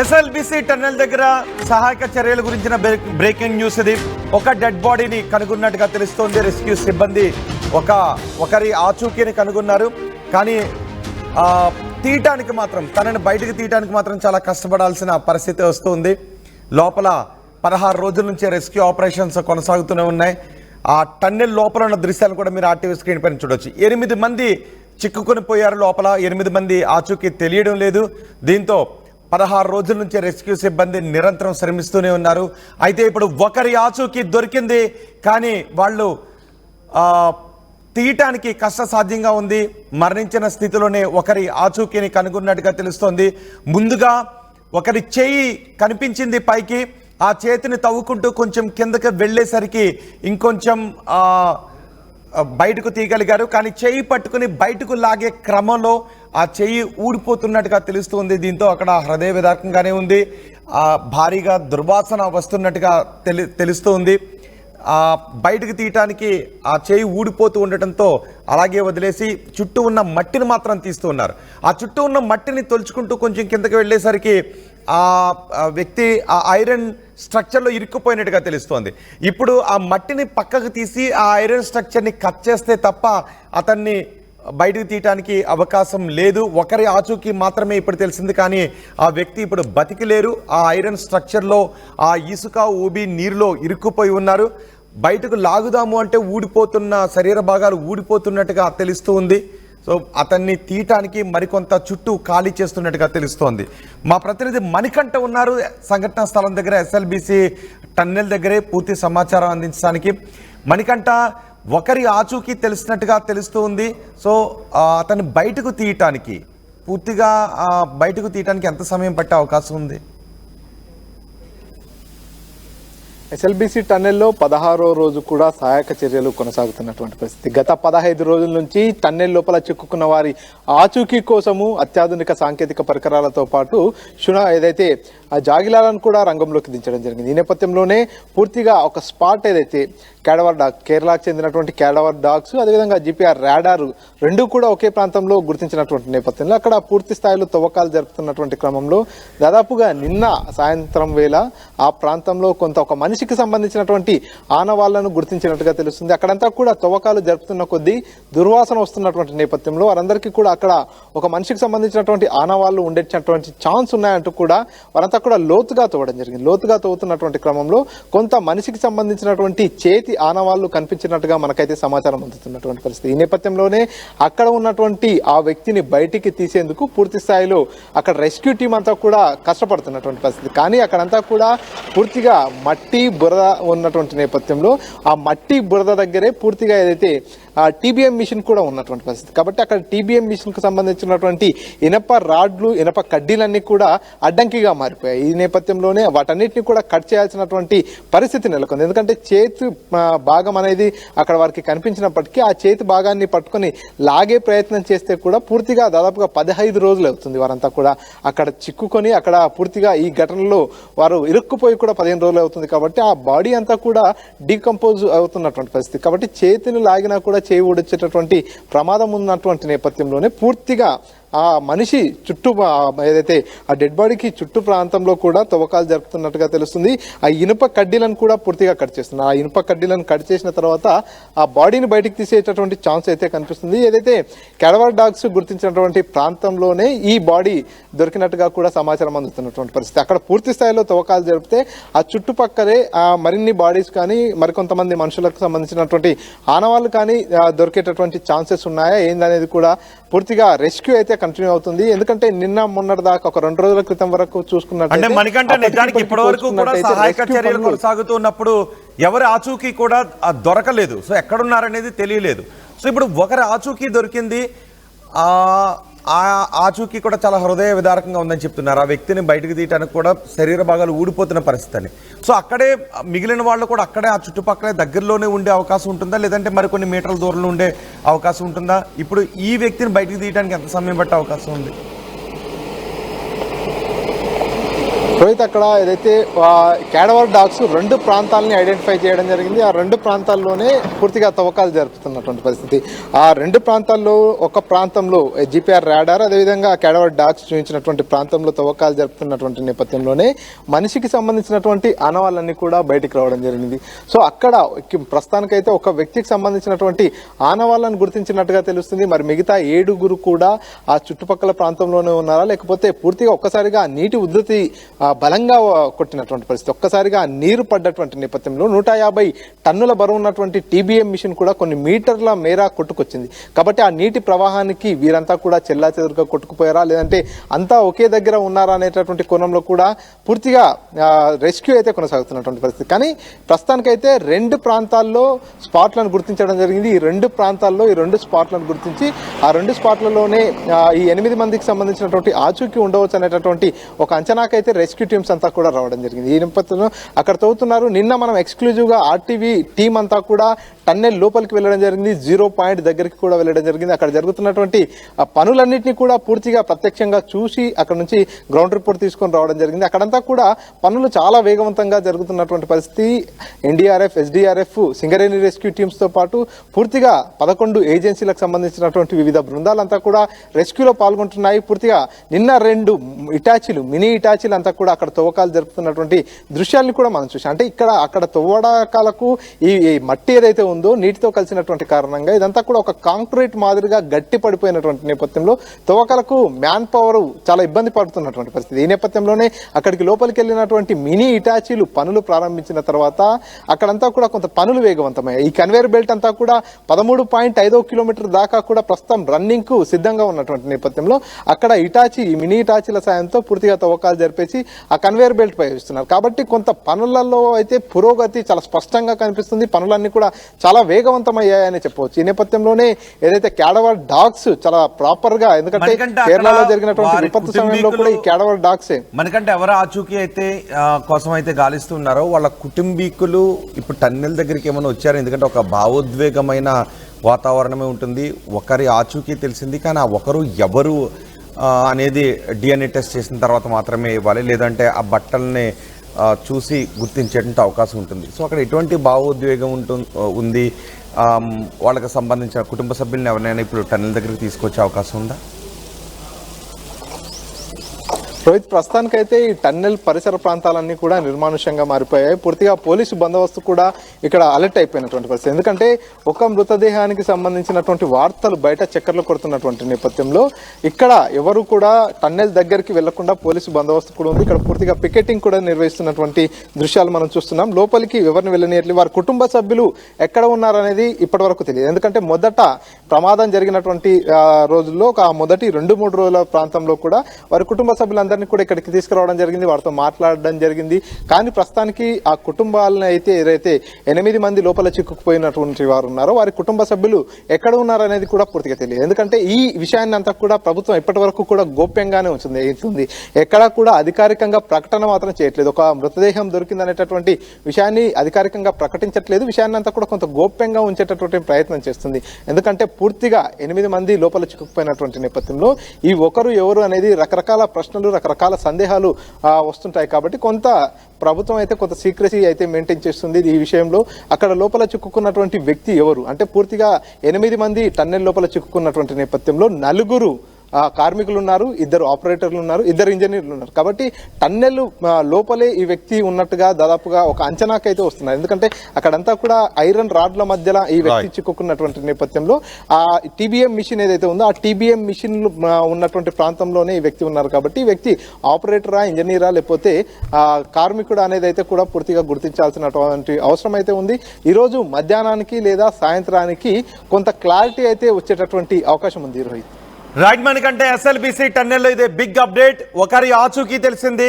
SLBC tunnel దగ్గర సహాయక చర్యల గురించిన బ్రేకింగ్ న్యూస్ ఇది. ఒక డెడ్ బాడీని కనుగొన్నట్టుగా తెలుస్తోంది. రెస్క్యూ సిబ్బంది ఒకరి ఆచూకీని కనుగొన్నారు. కానీ తీయటానికి మాత్రం తనని బయటకు తీయటానికి మాత్రం చాలా కష్టపడాల్సిన పరిస్థితి వస్తుంది. లోపల 16 రోజుల నుంచి రెస్క్యూ ఆపరేషన్స్ కొనసాగుతూనే ఉన్నాయి. ఆ టన్నెల్ లోపల ఉన్న దృశ్యాలను కూడా మీరు ఆర్టీవీ స్క్రీన్ పైన చూడొచ్చు. 8 మంది చిక్కుకొని పోయారు లోపల. 8 మంది ఆచూకీ తెలియడం లేదు. దీంతో 16 రోజుల నుంచి రెస్క్యూ సిబ్బంది నిరంతరం శ్రమిస్తూనే ఉన్నారు. అయితే ఇప్పుడు ఒకరి ఆచూకీ దొరికింది, కానీ వాళ్ళు తీయటానికి కష్టసాధ్యంగా ఉంది. మరణించిన స్థితిలోనే ఒకరి ఆచూకీని కనుగొన్నట్టుగా తెలుస్తోంది. ముందుగా ఒకరి చేయి కనిపించింది పైకి. ఆ చేతిని తవ్వుకుంటూ కొంచెం కిందకి వెళ్ళేసరికి ఇంకొంచెం బయటకు తీయగలిగారు. కానీ చేయి పట్టుకుని బయటకు లాగే క్రమంలో ఆ చెయ్యి ఊడిపోతున్నట్టుగా తెలుస్తుంది. దీంతో అక్కడ హృదయ విదారకంగానే ఉంది. భారీగా దుర్వాసన వస్తున్నట్టుగా తెలుస్తుంది. బయటకు తీయటానికి ఆ చేయి ఊడిపోతూ ఉండటంతో అలాగే వదిలేసి చుట్టూ ఉన్న మట్టిని మాత్రం తీస్తూ ఉన్నారు. ఆ చుట్టూ ఉన్న మట్టిని తొలుచుకుంటూ కొంచెం కిందకి వెళ్ళేసరికి ఆ వ్యక్తి ఆ ఐరన్ స్ట్రక్చర్లో ఇరుక్కుపోయినట్టుగా తెలుస్తోంది. ఇప్పుడు ఆ మట్టిని పక్కకు తీసి ఆ ఐరన్ స్ట్రక్చర్ని కట్ చేస్తే తప్ప అతన్ని బయటకు తీయటానికి అవకాశం లేదు. ఒకరి ఆచూకీ మాత్రమే ఇప్పుడు తెలిసింది, కానీ ఆ వ్యక్తి ఇప్పుడు బతికి లేరు. ఆ ఐరన్ స్ట్రక్చర్లో ఆ ఇసుక ఊబి నీరులో ఇరుక్కుపోయి ఉన్నారు. బయటకు లాగుదాము అంటే ఊడిపోతున్న శరీర భాగాలు ఊడిపోతున్నట్టుగా తెలుస్తూ ఉంది. సో అతన్ని తీయటానికి మరికొంత చుట్టూ ఖాళీ చేస్తున్నట్టుగా తెలుస్తోంది. మా ప్రతినిధి మణికంఠ ఉన్నారు సంఘటనా స్థలం దగ్గర, ఎస్ఎల్బిసి టన్నెల్ దగ్గరే పూర్తి సమాచారం అందించడానికి. మణికంఠ, ఒకరి ఆచూకీ తెలిసినట్టుగా తెలుస్తూ ఉంది. సో అతన్ని బయటకు తీయటానికి పూర్తిగా బయటకు తీయటానికి ఎంత సమయం పట్టే అవకాశం ఉంది? ఎస్ఎల్బిసి టన్నెల్లో 16వ రోజు కూడా సహాయక చర్యలు కొనసాగుతున్నటువంటి పరిస్థితి. గత 15 రోజుల నుంచి టన్నెల్ లోపల చిక్కుకున్న వారి ఆచూకీ కోసము అత్యాధునిక సాంకేతిక పరికరాలతో పాటు ఏదైతే ఆ జాగిలాలను కూడా రంగంలోకి దించడం జరిగింది. ఈ నేపథ్యంలోనే పూర్తిగా ఒక స్పాట్ ఏదైతే క్యాడవర్ డాగ్, కేరళకు చెందినటువంటి క్యాడవర్ డాగ్స్, అదేవిధంగా జిపిఆర్ రాడార్ రెండు కూడా ఒకే ప్రాంతంలో గుర్తించినటువంటి నేపథ్యంలో అక్కడ పూర్తి స్థాయిలో తవ్వకాలు జరుపుతున్నటువంటి క్రమంలో దాదాపుగా నిన్న సాయంత్రం వేళ ఆ ప్రాంతంలో ఒక మనిషికి సంబంధించినటువంటి ఆనవాళ్లను గుర్తించినట్టుగా తెలుస్తుంది. అక్కడంతా కూడా తవ్వకాలు జరుపుతున్న కొద్దీ దుర్వాసన వస్తున్నటువంటి నేపథ్యంలో వారందరికీ కూడా అక్కడ ఒక మనిషికి సంబంధించినటువంటి ఆనవాళ్లు ఉండేటటువంటి ఛాన్స్ ఉన్నాయంటూ కూడా వారంతా కూడా లోతుగా తవ్వడం జరిగింది. లోతుగా తవ్వుతున్నటువంటి క్రమంలో కొంత మనిషికి సంబంధించినటువంటి చేతి ఆనవాళ్లు కనిపించినట్టుగా మనకైతే సమాచారం అందుతున్నటువంటి పరిస్థితి. ఈ నేపథ్యంలోనే అక్కడ ఉన్నటువంటి ఆ వ్యక్తిని బయటికి తీసేందుకు పూర్తి స్థాయిలో అక్కడ రెస్క్యూ టీం అంతా కూడా కష్టపడుతున్నటువంటి పరిస్థితి. కానీ అక్కడంతా కూడా పూర్తిగా మట్టి బురద ఉన్నటువంటి నేపథ్యంలో ఆ మట్టి బురద దగ్గరే పూర్తిగా ఏదైతే టీబీఎం మిషన్ కూడా ఉన్నటువంటి పరిస్థితి. కాబట్టి అక్కడ టీబీఎం మిషన్ కు సంబంధించినటువంటి ఇనప రాడ్లు, ఇనప కడ్డీలన్నీ కూడా అడ్డంకిగా మారిపోయాయి. ఈ నేపథ్యంలోనే వాటన్నిటిని కూడా కట్ చేయాల్సినటువంటి పరిస్థితి నెలకొంది. ఎందుకంటే చేతి భాగం అనేది అక్కడ వారికి కనిపించినప్పటికీ ఆ చేతి భాగాన్ని పట్టుకొని లాగే ప్రయత్నం చేస్తే కూడా పూర్తిగా దాదాపుగా 15 రోజులు అవుతుంది. వారంతా కూడా అక్కడ చిక్కుకొని అక్కడ పూర్తిగా ఈ ఘటనలో వారు ఇరుక్కుపోయి కూడా 15 రోజులు అవుతుంది. కాబట్టి ఆ బాడీ అంతా కూడా డీకంపోజ్ అవుతున్నటువంటి పరిస్థితి. కాబట్టి చేతిని లాగినా కూడా చేయి ఊడొచ్చేటటువంటి ప్రమాదం ఉన్నటువంటి నేపథ్యంలోనే పూర్తిగా ఆ మనిషి చుట్టూ ఏదైతే ఆ డెడ్ బాడీకి చుట్టూ ప్రాంతంలో కూడా తవ్వకాలు జరుపుతున్నట్టుగా తెలుస్తుంది. ఆ ఇనుప కడ్డీలను కూడా పూర్తిగా కట్ చేస్తున్నారు. ఆ ఇనుప కడ్డీలను కట్ చేసిన తర్వాత ఆ బాడీని బయటికి తీసేటటువంటి ఛాన్స్ అయితే కనిపిస్తుంది. ఏదైతే క్యాడవర్ డాగ్స్ గుర్తించినటువంటి ప్రాంతంలోనే ఈ బాడీ దొరికినట్టుగా కూడా సమాచారం అందుతున్నటువంటి పరిస్థితి. అక్కడ పూర్తి స్థాయిలో తవ్వకాలు జరిపితే ఆ చుట్టుపక్కలే మరిన్ని బాడీస్ కానీ మరికొంతమంది మనుషులకు సంబంధించినటువంటి ఆనవాళ్లు కానీ దొరికేటటువంటి ఛాన్సెస్ ఉన్నాయా ఏందనేది కూడా పూర్తిగా రెస్క్యూ అయితే కంటిన్యూ అవుతుంది. ఎందుకంటే నిన్న మొన్నటి దాకా ఒక 2 రోజుల క్రితం వరకు చూసుకున్నట్టు మణికంఠ, నిజానికి ఇప్పటి వరకు కూడా సహాయక చర్యలు కొనసాగుతున్నప్పుడు ఎవరి ఆచూకీ కూడా దొరకలేదు. సో ఎక్కడున్నారనేది తెలియలేదు. సో ఇప్పుడు ఒకరి ఆచూకీ దొరికింది. ఆ ఆచూకీ కూడా చాలా హృదయ విదారకంగా ఉందని చెప్తున్నారు. ఆ వ్యక్తిని బయటకు తీయడానికి కూడా శరీర భాగాలు ఊడిపోతున్న పరిస్థితి అని. సో అక్కడే మిగిలిన వాళ్ళు కూడా అక్కడే ఆ చుట్టుపక్కలే దగ్గరలోనే ఉండే అవకాశం ఉంటుందా, లేదంటే మరికొన్ని మీటర్ల దూరంలో ఉండే అవకాశం ఉంటుందా? ఇప్పుడు ఈ వ్యక్తిని బయటకు తీయడానికి ఎంత సమయం పట్టే అవకాశం ఉంది? రోహిత్, అక్కడ ఏదైతే క్యాడవర్ డాగ్స్ 2 ప్రాంతాలని ఐడెంటిఫై చేయడం జరిగింది. ఆ 2 ప్రాంతాల్లోనే పూర్తిగా తవ్వకాలు జరుపుతున్నటువంటి పరిస్థితి. ఆ 2 ప్రాంతాల్లో ఒక ప్రాంతంలో జిపిఆర్ రాడార్, అదేవిధంగా క్యాడవర్ డాగ్స్ చూపించినటువంటి ప్రాంతంలో తవ్వకాలు జరుపుతున్నటువంటి నేపథ్యంలోనే మనిషికి సంబంధించినటువంటి ఆనవాళ్ళన్నీ కూడా బయటికి రావడం జరిగింది. సో అక్కడ ప్రస్తుతానికైతే ఒక వ్యక్తికి సంబంధించినటువంటి ఆనవాళ్ళను గుర్తించినట్టుగా తెలుస్తుంది. మరి మిగతా 7 కూడా ఆ చుట్టుపక్కల ప్రాంతంలోనే ఉన్నారా, లేకపోతే పూర్తిగా ఒక్కసారిగా నీటి ఉధృతి బలంగా కొట్టినటువంటి పరిస్థితి, ఒక్కసారిగా నీరు పడ్డటువంటి నేపథ్యంలో 150 టన్నుల బరువు ఉన్నటువంటి టీబీఎం మిషన్ కూడా కొన్ని మీటర్ల మేర కొట్టుకొచ్చింది. కాబట్టి ఆ నీటి ప్రవాహానికి వీరంతా కూడా చెల్లాచెదురుగా కొట్టుకుపోయారా, లేదంటే అంతా ఒకే దగ్గర ఉన్నారా అనేటటువంటి కోణంలో కూడా పూర్తిగా రెస్క్యూ అయితే కొనసాగుతున్నటువంటి పరిస్థితి. కానీ ప్రస్తుతానికైతే 2 ప్రాంతాల్లో స్పాట్లను గుర్తించడం జరిగింది. ఈ 2 ప్రాంతాల్లో ఈ 2 స్పాట్లను గుర్తించి ఆ 2 స్పాట్లలోనే ఈ 8 మందికి సంబంధించినటువంటి ఆచూకీ ఉండవచ్చు అనేటటువంటి ఒక అంచనాకైతే రెస్క్యూ టీమ్స్ అంతా కూడా రావడం జరిగింది. ఈ నేపథ్యంలో అక్కడ తవ్వుతున్నారు. నిన్న మనం ఎక్స్క్లూజివ్ గా ఆర్టీవీ టీం అంతా కూడా టన్నెల్ లోపలికి వెళ్ళడం జరిగింది. 0 పాయింట్ దగ్గరికి కూడా వెళ్ళడం జరిగింది. అక్కడ జరుగుతున్నటువంటి పనులన్నింటినీ కూడా పూర్తిగా ప్రత్యక్షంగా చూసి అక్కడ నుంచి గ్రౌండ్ రిపోర్ట్ తీసుకొని రావడం జరిగింది. అక్కడంతా కూడా పనులు చాలా వేగవంతంగా జరుగుతున్నటువంటి పరిస్థితి. NDRF, SDRF, Singareni rescue teams తో పాటు పూర్తిగా 11 ఏజెన్సీలకు సంబంధించినటువంటి వివిధ బృందాలంతా కూడా రెస్క్యూలో పాల్గొంటున్నాయి. పూర్తిగా నిన్న 2 మినీ ఇటాచీలు అంతా కూడా అక్కడ తవ్వకాలు జరుపుతున్నటువంటి దృశ్యాలను కూడా మనం చూసాం. అంటే అక్కడ తవ్వడాకాలకు ఈ మట్టి ఏదైతే ఉందో నీటితో కలిసినటువంటి కారణంగా ఇదంతా కూడా ఒక కాంక్రీట్ మాదిరిగా గట్టి పడిపోయినటువంటి నేపథ్యంలో తవ్వకాలకు మ్యాన్ పవర్ చాలా ఇబ్బంది పడుతున్నటువంటి పరిస్థితి. ఈ నేపథ్యంలోనే అక్కడికి లోపలికి వెళ్ళినటువంటి మినీ ఇటాచీలు పనులు ప్రారంభించిన తర్వాత అక్కడంతా కూడా కొంత పనులు వేగవంతమయ్యాయి. ఈ కన్వేయర్ బెల్ట్ అంతా కూడా 13.5 కిలోమీటర్ దాకా కూడా ప్రస్తుతం రన్నింగ్ కు సిద్ధంగా ఉన్నటువంటి నేపథ్యంలో అక్కడ మినీ ఇటాచీల సాయంతో పూర్తిగా తవ్వకాలు జరిపేసి ఆ కన్వేయర్ బెల్ట్ పై ఇస్తున్నారు. కాబట్టి కొంత పనులలో అయితే పురోగతి చాలా స్పష్టంగా కనిపిస్తుంది. పనులన్నీ కూడా చాలా వేగవంతమయ్యాయని చెప్పవచ్చు. ఈ నేపథ్యంలోనే ఏదైతే క్యాడవర్ డాగ్స్ చాలా ప్రాపర్ గా, ఎందుకంటే కేరళలో జరిగినటువంటి విపత్తు సమయంలో కూడా ఈ క్యాడవర్ డాగ్స్ మనకంటే ఎవరు ఆచూకీ అయితే కోసం అయితే గాలిస్తున్నారో వాళ్ళ కుటుంబీకులు ఇప్పుడు టన్నెల్ దగ్గరికి ఏమైనా వచ్చారు. ఎందుకంటే ఒక భావోద్వేగమైన వాతావరణమే ఉంటుంది. ఒకరి ఆచూకీ తెలిసింది, కానీ ఆ ఒకరు ఎవరు అనేది డిఎన్ఏ టెస్ట్ చేసిన తర్వాత మాత్రమే ఇవ్వాలి, లేదంటే ఆ బట్టల్ని చూసి గుర్తించేటువంటి అవకాశం ఉంటుంది. సో అక్కడ ఎటువంటి భావోద్వేగం ఉంది, వాళ్ళకి సంబంధించిన కుటుంబ సభ్యులను ఎవరినైనా ఇప్పుడు టన్నెల్ దగ్గరికి తీసుకొచ్చే అవకాశం ఉందా? రోహిత్, ప్రస్తుతానికైతే ఈ టన్నెల్ పరిసర ప్రాంతాలన్నీ కూడా నిర్మానుష్యంగా మారిపోయాయి. పూర్తిగా పోలీసు బందోబస్తు కూడా ఇక్కడ అలర్ట్ అయిపోయినటువంటి పరిస్థితి. ఎందుకంటే ఒక మృతదేహానికి సంబంధించినటువంటి వార్తలు బయట చక్కర్లు కొడుతున్నటువంటి నేపథ్యంలో ఇక్కడ ఎవరు కూడా టన్నెల్ దగ్గరికి వెళ్లకుండా పోలీసు బందోబస్తు కూడా ఉంది. ఇక్కడ పూర్తిగా పికెటింగ్ కూడా నిర్వహిస్తున్నటువంటి దృశ్యాలు మనం చూస్తున్నాం. లోపలికి ఎవరిని వెళ్ళనియట్లేదు. వారి కుటుంబ సభ్యులు ఎక్కడ ఉన్నారనేది ఇప్పటి వరకు తెలియదు. ఎందుకంటే మొదట ప్రమాదం జరిగినటువంటి రోజుల్లో మొదటి 2-3 రోజుల ప్రాంతంలో కూడా వారి కుటుంబ సభ్యులందరూ కూడా ఇక్కడికి తీసుకురావడం జరిగింది, వారితో మాట్లాడడం జరిగింది. కానీ ప్రస్తుతానికి ఆ కుటుంబాలను ఏదైతే 8 మంది లోపల చిక్కుకుపోయినటువంటి వారు ఉన్నారో వారి కుటుంబ సభ్యులు ఎక్కడ ఉన్నారు అనేది కూడా పూర్తిగా తెలియదు. ఎందుకంటే ఈ విషయాన్ని అంతా కూడా ప్రభుత్వం ఇప్పటి వరకు కూడా గోప్యంగానే ఉంటుంది. ఎక్కడా కూడా అధికారికంగా ప్రకటన మాత్రం చేయట్లేదు. ఒక మృతదేహం దొరికిందనేటటువంటి విషయాన్ని అధికారికంగా ప్రకటించట్లేదు. విషయాన్ని అంతా కూడా కొంత గోప్యంగా ఉంచేటటువంటి ప్రయత్నం చేస్తుంది. ఎందుకంటే పూర్తిగా 8 మంది లోపల చిక్కుకుపోయినటువంటి నేపథ్యంలో ఈ ఒకరు ఎవరు అనేది రకరకాల ప్రశ్నలు, రకరకాల సందేహాలు వస్తుంటాయి. కాబట్టి కొంత ప్రభుత్వం అయితే కొంత సీక్రెసీ అయితే మెయింటైన్ చేస్తుంది ఈ విషయంలో. అక్కడ లోపల చిక్కుకున్నటువంటి వ్యక్తి ఎవరు అంటే పూర్తిగా 8 మంది టన్నెల్ లోపల చిక్కుకున్నటువంటి నేపథ్యంలో 4 కార్మికులు ఉన్నారు, 2 ఆపరేటర్లు ఉన్నారు, 2 ఇంజనీర్లు ఉన్నారు. కాబట్టి టన్నెల్ లోపలే ఈ వ్యక్తి ఉన్నట్టుగా దాదాపుగా ఒక అంచనాకైతే వస్తున్నారు. ఎందుకంటే అక్కడంతా కూడా ఐరన్ రాడ్ల మధ్యలో ఈ వ్యక్తి చిక్కుకున్నటువంటి నేపథ్యంలో ఆ టీబీఎం మిషన్ ఏదైతే ఉందో ఆ టీబీఎం మిషన్ ఉన్నటువంటి ప్రాంతంలోనే ఈ వ్యక్తి ఉన్నారు. కాబట్టి ఈ వ్యక్తి ఆపరేటరా, ఇంజనీరా, లేకపోతే కార్మికుడు అనేది అయితే కూడా పూర్తిగా గుర్తించాల్సినటువంటి అవసరం అయితే ఉంది. ఈ రోజు మధ్యాహ్నానికి లేదా సాయంత్రానికి కొంత క్లారిటీ అయితే వచ్చేటటువంటి అవకాశం ఉంది. రోహిత్, రైట్, మనకంటే ఎస్ఎల్బిసి టన్నెల్లో ఇదే బిగ్ అప్డేట్. ఒకరి ఆచూకీ తెలిసింది.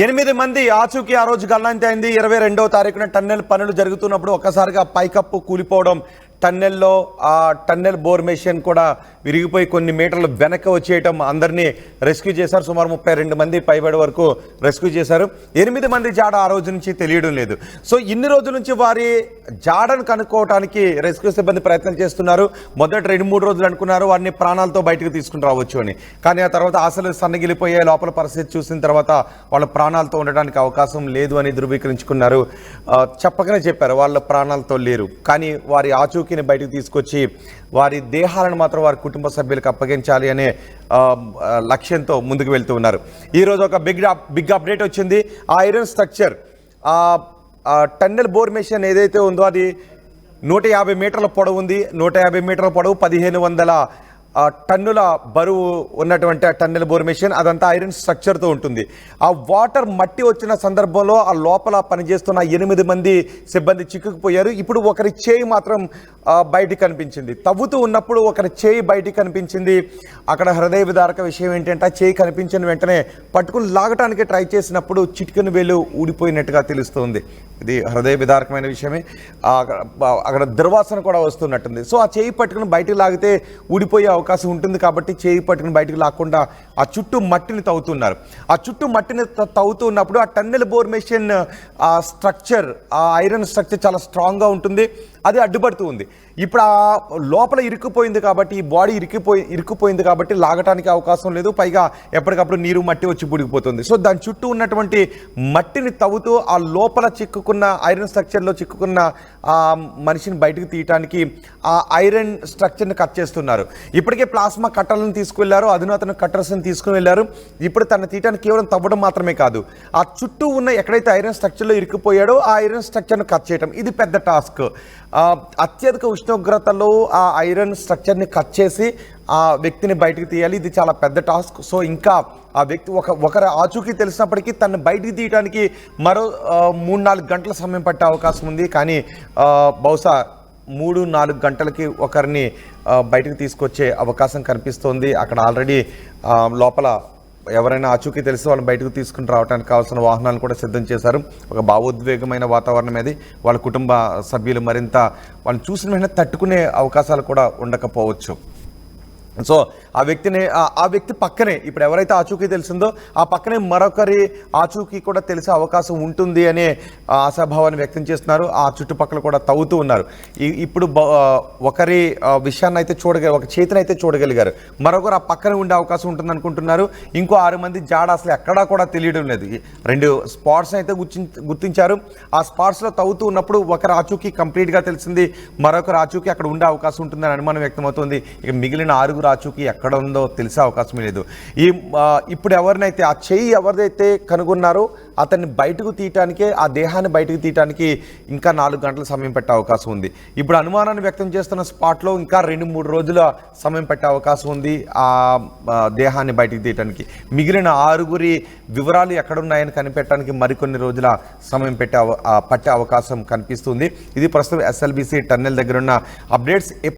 8 మంది ఆచూకీ ఆ రోజు గల్లంత అయింది. 22వ తారీఖున టన్నెల్ పనులు జరుగుతున్నప్పుడు ఒక్కసారిగా పైకప్పు కూలిపోవడం టన్నెల్లో ఆ టన్నెల్ బోర్ మెషిన్ కూడా విరిగిపోయి కొన్ని మీటర్లు వెనక్కి వచ్చేయటం అందరినీ రెస్క్యూ చేశారు. సుమారు 32 మంది పైబడి వరకు రెస్క్యూ చేశారు. 8 మంది జాడ ఆ రోజు నుంచి తెలియడం లేదు. సో ఇన్ని రోజుల నుంచి వారి జాడను కనుక్కోవడానికి రెస్క్యూ సిబ్బంది ప్రయత్నం చేస్తున్నారు. మొదటి 2-3 రోజులు అనుకున్నారు వారిని ప్రాణాలతో బయటకు తీసుకుని రావచ్చు అని. కానీ ఆ తర్వాత ఆశలు సన్నగిలిపోయే లోపల పరిస్థితి చూసిన తర్వాత వాళ్ళ ప్రాణాలతో ఉండడానికి అవకాశం లేదు అని ధృవీకరించుకున్నారు. చెప్పకనే చెప్పారు వాళ్ళ ప్రాణాలతో లేరు. కానీ వారి ఆచూకీని బయటకు తీసుకొచ్చి వారి దేహాలను మాత్రం వారి కుటుంబ సభ్యులకు అప్పగించాలి అనే లక్ష్యంతో ముందుకు వెళ్తూ ఉన్నారు. ఈరోజు ఒక బిగ్ అప్డేట్ వచ్చింది. ఆ iron structure tunnel bore machine ఏదైతే ఉందో అది 150 మీటర్ల పొడవు ఉంది. 150 మీటర్ల పొడవు 1500 టన్నుల బరువు ఉన్నటువంటి ఆ టన్నెల్ బోర్ మెషిన్ అదంతా ఐరన్ స్ట్రక్చర్తో ఉంటుంది. ఆ వాటర్ మట్టి వచ్చిన సందర్భంలో ఆ లోపల పనిచేస్తున్న 8 మంది సిబ్బంది చిక్కుకుపోయారు. ఇప్పుడు ఒకరి చేయి మాత్రం బయటికి కనిపించింది. తవ్వుతూ ఉన్నప్పుడు ఒకరి చేయి బయటికి కనిపించింది. అక్కడ హృదయ విదారక విషయం ఏంటంటే ఆ చేయి కనిపించిన వెంటనే పట్టుకుని లాగటానికి ట్రై చేసినప్పుడు చిటికెన వేలు ఊడిపోయినట్టుగా తెలుస్తుంది. ఇది హృదయ విదారకమైన విషయమే. అక్కడ దుర్వాసన కూడా వస్తున్నట్టుంది. సో ఆ చేయి పట్టుకుని బయటికి లాగితే ఊడిపోయే అవకాశం ఉంటుంది కాబట్టి చేయి పట్టుకుని బయటికి లాక్కుండా ఆ చుట్టూ మట్టిని తవ్వుతున్నారు. ఆ చుట్టూ మట్టిని తవ్వుతూ ఉన్నప్పుడు ఆ టన్నెల్ బోర్ మెషిన్ ఆ స్ట్రక్చర్, ఆ ఐరన్ స్ట్రక్చర్ చాలా స్ట్రాంగ్గా ఉంటుంది. అది అడ్డుపడుతూ ఉంది. ఇప్పుడు ఆ లోపల ఇరుక్కుపోయింది కాబట్టి ఈ బాడీ ఇరుక్కుపోయింది కాబట్టి లాగటానికి అవకాశం లేదు. పైగా ఎప్పటికప్పుడు నీరు మట్టి వచ్చి పుడిగిపోతుంది. సో దాని చుట్టూ ఉన్నటువంటి మట్టిని తవ్వుతూ ఆ లోపల చిక్కుకున్న ఐరన్ స్ట్రక్చర్లో చిక్కుకున్న ఆ మనిషిని బయటకు తీయటానికి ఆ ఐరన్ స్ట్రక్చర్ని కట్ చేస్తున్నారు. ఇప్పటికే ప్లాస్మా కట్టర్లను తీసుకువెళ్లారు, అధునాతన కట్టర్స్ని తీసుకుని వెళ్ళారు. ఇప్పుడు తన తీయటానికి కేవలం తవ్వడం మాత్రమే కాదు, ఆ చుట్టూ ఉన్న ఎక్కడైతే ఐరన్ స్ట్రక్చర్లో ఇరుక్కుపోయాడో ఆ ఐరన్ స్ట్రక్చర్ను కట్ చేయడం ఇది పెద్ద టాస్క్. అత్యధిక ఉష్ణోగ్రతలో ఆ ఐరన్ స్ట్రక్చర్ని కట్ చేసి ఆ వ్యక్తిని బయటికి తీయాలి. ఇది చాలా పెద్ద టాస్క్. సో ఇంకా ఆ వ్యక్తి ఒకరి ఆచూకీ తెలిసినప్పటికీ తను బయటికి తీయడానికి మరో 3-4 గంటల సమయం పట్టే అవకాశం ఉంది. కానీ బహుశా 3-4 గంటలకి ఒకరిని బయటికి తీసుకొచ్చే అవకాశం కనిపిస్తోంది. అక్కడ ఆల్రెడీ లోపల ఎవరైనా ఆచూకీ తెలిసి వాళ్ళని బయటకు తీసుకుని రావడానికి కావాల్సిన వాహనాలను కూడా సిద్ధం చేశారు. ఒక భావోద్వేగమైన వాతావరణం అది. వాళ్ళ కుటుంబ సభ్యులు మరింత వాళ్ళని చూసిన వెంటనే తట్టుకునే అవకాశాలు కూడా ఉండకపోవచ్చు. సో ఆ వ్యక్తి పక్కనే ఇప్పుడు ఎవరైతే ఆచూకీ తెలిసిందో ఆ పక్కనే మరొకరి ఆచూకీ కూడా తెలిసే అవకాశం ఉంటుంది అనే ఆశాభావాన్ని వ్యక్తం చేస్తున్నారు. ఆ చుట్టుపక్కల కూడా తవ్వుతూ ఉన్నారు. ఇప్పుడు ఒకరి విషయాన్ని అయితే ఒక చేతిని అయితే చూడగలిగారు. మరొకరు ఆ పక్కనే ఉండే అవకాశం ఉంటుంది అనుకుంటున్నారు. ఇంకో 6 మంది జాడ అసలు ఎక్కడా కూడా తెలియడం లేదు. 2 స్పాట్స్ అయితే గుర్తించారు. ఆ స్పాట్స్లో తవ్వుతూ ఉన్నప్పుడు ఒకరి ఆచూకీ కంప్లీట్గా తెలిసింది, మరొకరు ఆచూకీ అక్కడ ఉండే అవకాశం ఉంటుందని అనుమానం వ్యక్తమవుతుంది. ఇక మిగిలిన 6 ఆచూకీ ఎక్కడ ఉందో తెలిసే అవకాశం లేదు. ఇప్పుడు ఎవరినైతే ఆ చెయ్యి ఎవరిదైతే కనుగొన్నారో అతన్ని బయటకు తీయటానికే, ఆ దేహాన్ని బయటకు తీయటానికి ఇంకా 4 గంటల సమయం పెట్టే అవకాశం ఉంది. ఇప్పుడు అనుమానాన్ని వ్యక్తం చేస్తున్న స్పాట్లో ఇంకా 2-3 రోజుల సమయం పెట్టే అవకాశం ఉంది ఆ దేహాన్ని బయటకు తీయటానికి. మిగిలిన 6 వివరాలు ఎక్కడున్నాయని కనిపెట్టడానికి మరికొన్ని రోజుల సమయం పట్టే అవకాశం కనిపిస్తుంది. ఇది ప్రస్తుతం SLBC టన్నెల్ దగ్గర ఉన్న అప్డేట్స్.